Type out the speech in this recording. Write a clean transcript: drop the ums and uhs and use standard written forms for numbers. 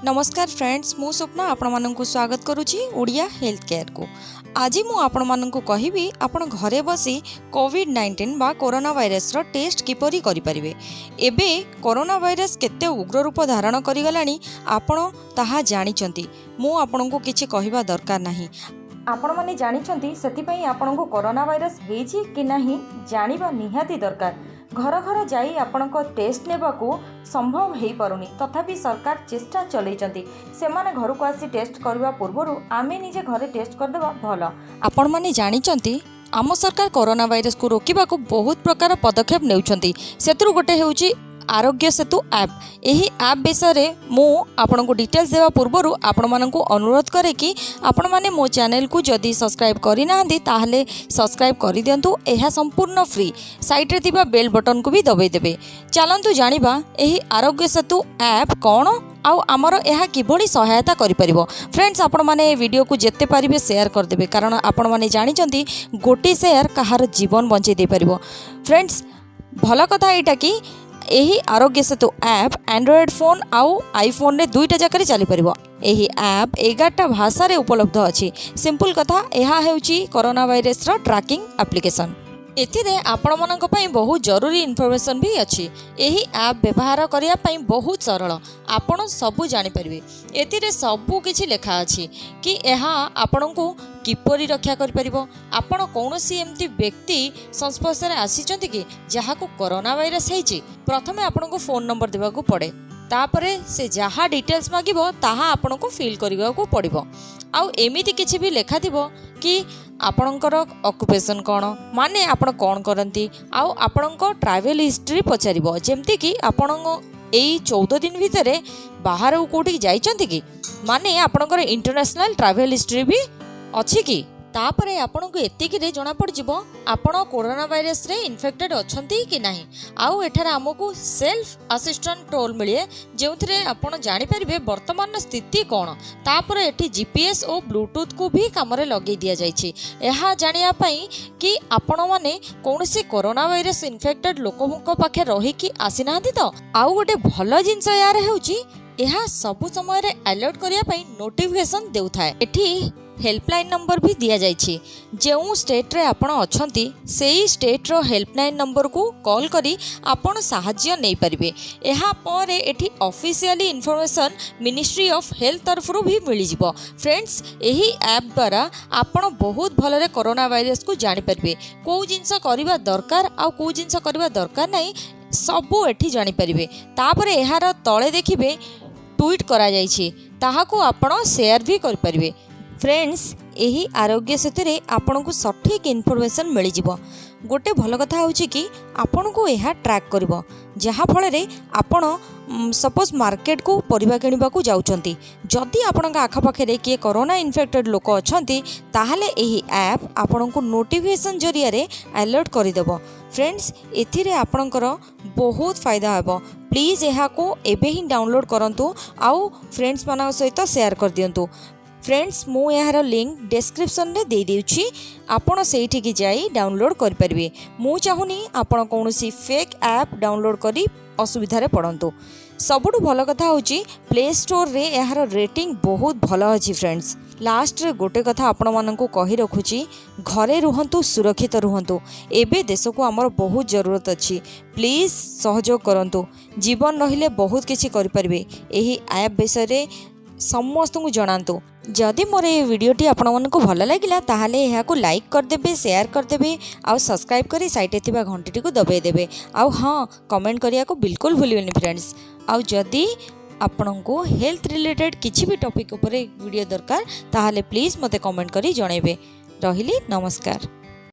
नमस्कार फ्रेंड्स, मु स्वप्ना आपण माननकु स्वागत करुछि ओडिया हेल्थ केयर को। आज मु आपण माननकु कहिबी आपण घरे बसी कोविड-19 बा कोरोना वायरस रो टेस्ट किपरि करि परिबे। एबे कोरोना वायरस केते उग्र रूप धारण करि गलानी आपण ताहा जानिचंती। मु आपणको किछि कहिबा दरकार नाही। आपण माने जानिचंती, सेति पई आपणको कोरोना वायरस हेछि कि नाही जानिबा निहाती दरकार। घर घर जाई आपणको टेस्ट नेबाकू संभव हेई पारुनी, तथापि सरकार चेष्टा चलैचंती। सेमाने घर को आसी टेस्ट करबा पूर्वरु आमे निजे घरे टेस्ट कर देबा भलो। आपण माने जानिचंती, आम सरकार कोरोना वायरस को रोकिबा को बहुत प्रकार पदक्षेप नेउचंती। सेतरु गोटे हेउची आरोग्य सेतु ऐप। यही ऐप विषय मु आपण को डिटेल्स देवा पूर्व आपण मानकु अनुरोध करे कि आपण माने मो चैनल को जदि सब्सक्राइब करि नाहंदी ताहले सब्सक्राइब करि दियंतु। एहा संपूर्ण फ्री। साइड रे थिबा बेल बटन को भी दबाई देबे। चलंतु जानिबा एही आरोग्य सेतु ऐप कोन आउ आमर यह किभली सहायता करि परिबो। फ्रेंड्स, आपण माने वीडियो को जेते पारिबे शेयर कर देबे, कारण आपण माने जानिचंती गोटे शेयर कहार जीवन बंचै दे परिबो। फ्रेंड्स, भल कथा एटा कि यही Aarogya Setu app Android phone आउ आईफोन रे दुईटा जगह चली परिबो। यही ऐप 11टा भाषा रे उपलब्ध अछि। सिंपल कथा, यह हेउची कोरोना वायरस रो ट्रैकिंग एप्लिकेशन। एथिरे आपण मनक पई बहुत जरूरी इन्फॉर्मेशन भी अछि। यही ऐप व्यवहार करिया पई बहुत सरल, आपण सब जानि परिबे। एथिरे सब किछि लेखा अछि कि यह आपण को किपरि रक्षा कर परिबो। आपण कोनोसी एमती व्यक्ति संस्पर्श रे आसीचंती कि जहा को कोरोना वायरस हेछि, प्रथमे आपण को फोन नंबर देबा को पड़े। तापरे से जहा डिटेल्स मागिबो ताहा आपण को फिल करिबा को पड़िबो। आउ एमिति किछि भी लेखा थिबो कि आपणकर ऑक्युपेशन कोन, माने आपण कोन करंती, आउ आपणको ट्रैवल हिस्ट्री पचारिबो। जेमति कि आपण एई 14 दिन भितरे बाहर कोठी जाइचंती कि, माने आपणकर इंटरनेशनल ट्रैवल हिस्ट्री भी अछि कि। तापरे आपण को एतिकी रे जणा पड़ जिवो आपण कोरोना वायरस रे इन्फेक्टेड अछंती कि नाही। आउ एठार हमकु सेल्फ असिस्टेंट टोल मिले, जेउथरे आपण जानि परिबे वर्तमान स्थिति कोन। तापरे एठी जीपीएस और ब्लूटूथ को भी काम रे लगे दिया जायछि। एहा जानिया पई कि आपण माने कोनसी कोरोना वायरस इन्फेक्टेड लोकक पाखे रही कि आसी नाहंती। तो आउ गोटे भलो जिंस यार हेउची, एहा सब समय रे अलर्ट करिया पई नोटिफिकेशन देउथाय। एठी हेल्पलाइन नंबर भी दिया जाइछि। जेउ स्टेट रे आपण अछंती सेही स्टेट रो हेल्पलाइन नंबर को कॉल करी आपण सहाय्य नै परिबे। एहा परे एठी officially information ministry of health तरफ रो भी मिलि जिवो। फ्रेंड्स, एही ऐप द्वारा आपण बहुत भलरे कोरोना वायरस को जानि परिबे। को जिंस करिबा दरकार आ को जिंस करिबा दरकार नै सब एठी जानि परिबे। तापरे एहार तळे देखिबे ट्वीट करा जाइछि, ताहाको आपण शेयर भी कर परिबे। फ्रेंड्स, यही आरोग्य सेतु रे आपन को सठिक इन्फॉर्मेशन मिल जिवो। गोटे भल कथा होछि कि आपन को यह ट्रैक करिवो, जहा फल रे आपन सपोज मार्केट को परिबा किनिबा को जाउचंती, जदि आपन का आखा पाखे रे के कोरोना इन्फेक्टेड लोक अछंती, ताहले यही ऐप आपन को नोटिफिकेशन जरिया रे अलर्ट करि देबो। फ्रेंड्स, एथिरे आपनकर बहुत फायदा हेबो। प्लीज एहा को एबे ही डाउनलोड करंतु आउ फ्रेंड्स मानक सहित शेयर कर दियंतु। फ्रेंड्स, मु यार लिंक डिस्क्रिप्शन रे दे देउछि, आपण सेठी की जाई डाउनलोड कर परिबे। मु चाहुनी आपण कोनोसी फेक ऐप डाउनलोड करी असुविधा रे पड़ंतु। सबुठु भल कथा होची प्ले स्टोर रे यार रेटिंग बहुत भल अछि। फ्रेंड्स, लास्ट रे गोटे कथा आपण माननकु कहि रखुची, घरे रुहंतु, सुरक्षित रुहंतु। एबे देश को हमर बहुत जरूरत अछि। प्लीज सहयोग करंतु। जीवन रहिले बहुत किछि करि परिबे। एही ऐप विषय रे समस्त को जनातु। जदि मोर ये वीडियोटी आपण मानकु भल लागिला ताहाले एहाकु लाइक करदेबे, शेयर करदेबे, आउ सब्सक्राइब करी साइडे थिबा घंटीटी को दबाई देबे। आउ हाँ, कमेंट करिया को बिल्कुल भूलिबेनी फ्रेंड्स। आउ जदि आपनको हेल्थ रिलेटेड किछि भी टॉपिक ऊपर वीडियो दरकार ताहाले प्लीज मते कमेंट करी जणेबे। रहिली, नमस्कार।